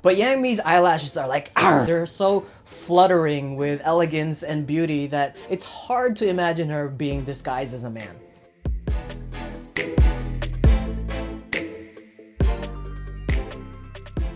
But Yang Mi's eyelashes are like, arr! They're so fluttering with elegance and beauty that it's hard to imagine her being disguised as a man.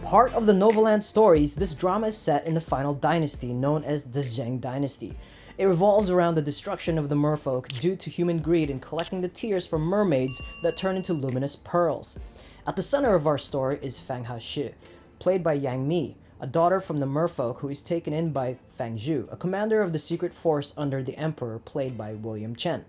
Part of the Novoland stories, this drama is set in the final dynasty known as the Zheng dynasty. It revolves around the destruction of the merfolk due to human greed in collecting the tears from mermaids that turn into luminous pearls. At the center of our story is Fang Hashi, played by Yang Mi, a daughter from the merfolk who is taken in by Fang Zhu, a commander of the secret force under the emperor played by William Chen.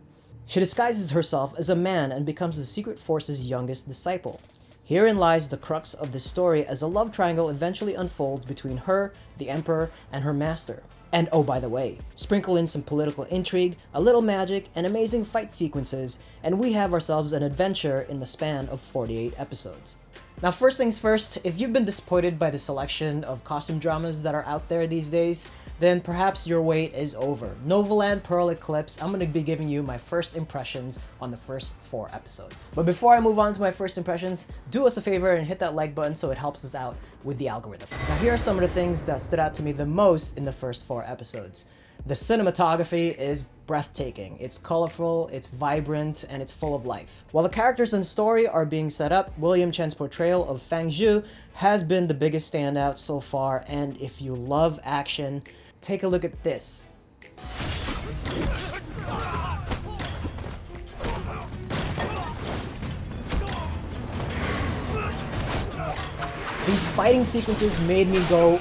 She disguises herself as a man and becomes the secret force's youngest disciple. Herein lies the crux of the story as a love triangle eventually unfolds between her, the emperor, and her master. And oh, by the way, sprinkle in some political intrigue, a little magic, and amazing fight sequences, and we have ourselves an adventure in the span of 48 episodes. Now, first things first, if you've been disappointed by the selection of costume dramas that are out there these days, then perhaps your wait is over. Novoland Pearl Eclipse, I'm going to be giving you my first impressions on the first 4 episodes. But before I move on to my first impressions, do us a favor and hit that like button so it helps us out with the algorithm. Now, here are some of the things that stood out to me the most in the first 4 episodes. The cinematography is breathtaking. It's colorful, it's vibrant, and it's full of life. While the characters and story are being set up, William Chen's portrayal of Fang Zhu has been the biggest standout so far, and if you love action, take a look at this. These fighting sequences made me go,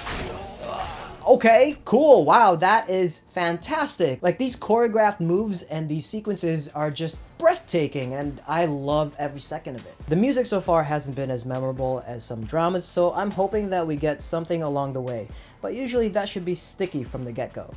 okay, cool, wow, that is fantastic. Like, these choreographed moves and these sequences are just breathtaking, and I love every second of it. The music so far hasn't been as memorable as some dramas, so I'm hoping that we get something along the way, but usually that should be sticky from the get-go.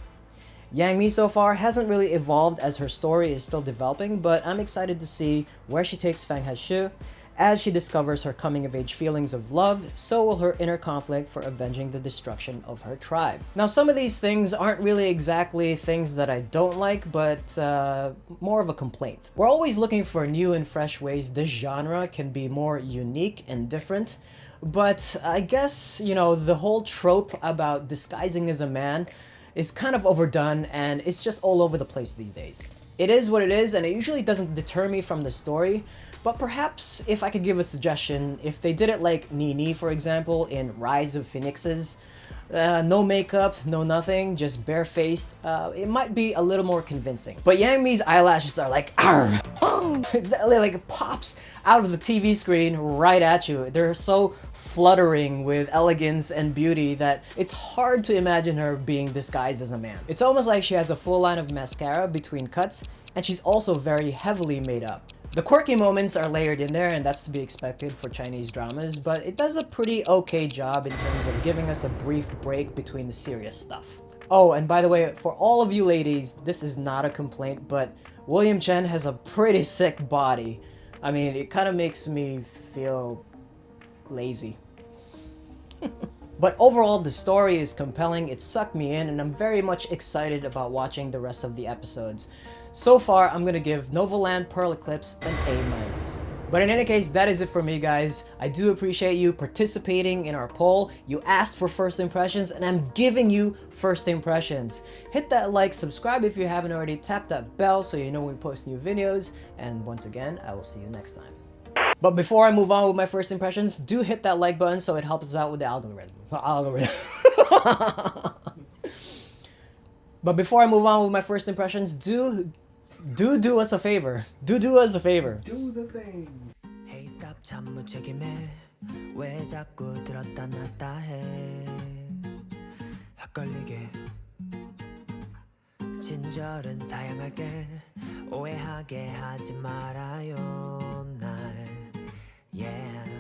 Yang Mi so far hasn't really evolved as her story is still developing, but I'm excited to see where she takes Fang Hashi. As she discovers her coming-of-age feelings of love, so will her inner conflict for avenging the destruction of her tribe. Now, some of these things aren't really exactly things that I don't like, but more of a complaint. We're always looking for new and fresh ways this genre can be more unique and different, but I guess, you know, the whole trope about disguising as a man is kind of overdone, and it's just all over the place these days. It is what it is, and it usually doesn't deter me from the story, but perhaps if I could give a suggestion, if they did it like Nini, for example, in Rise of Phoenixes, no makeup, no nothing, just barefaced, it might be a little more convincing. But Yang Mi's eyelashes are like, arr! Like pops out of the TV screen right at you. They're so fluttering with elegance and beauty that it's hard to imagine her being disguised as a man. It's almost like she has a full line of mascara between cuts, and she's also very heavily made up. The quirky moments are layered in there, and that's to be expected for Chinese dramas, but it does a pretty okay job in terms of giving us a brief break between the serious stuff. Oh, and by the way, for all of you ladies, this is not a complaint, but William Chen has a pretty sick body. I mean, it kind of makes me feel lazy. But overall, the story is compelling, it sucked me in, and I'm very much excited about watching the rest of the episodes. So far, I'm gonna give Novoland Pearl Eclipse an A-. But in any case, that is it for me, guys. I do appreciate you participating in our poll. You asked for first impressions, and I'm giving you first impressions. Hit that like, subscribe if you haven't already, tap that bell so you know when we post new videos, and once again, I will see you next time. But before I move on with my first impressions, do hit that like button so it helps us out with the algorithm. But before I move on with my first impressions, do us a favor. Do us a favor. Do the thing. Hey, stop 무책임해. 왜 자꾸 들었다 놨다 해. 헷갈리게. 친절은 사양할게. 오해하게 하지 말아요 날. Yeah.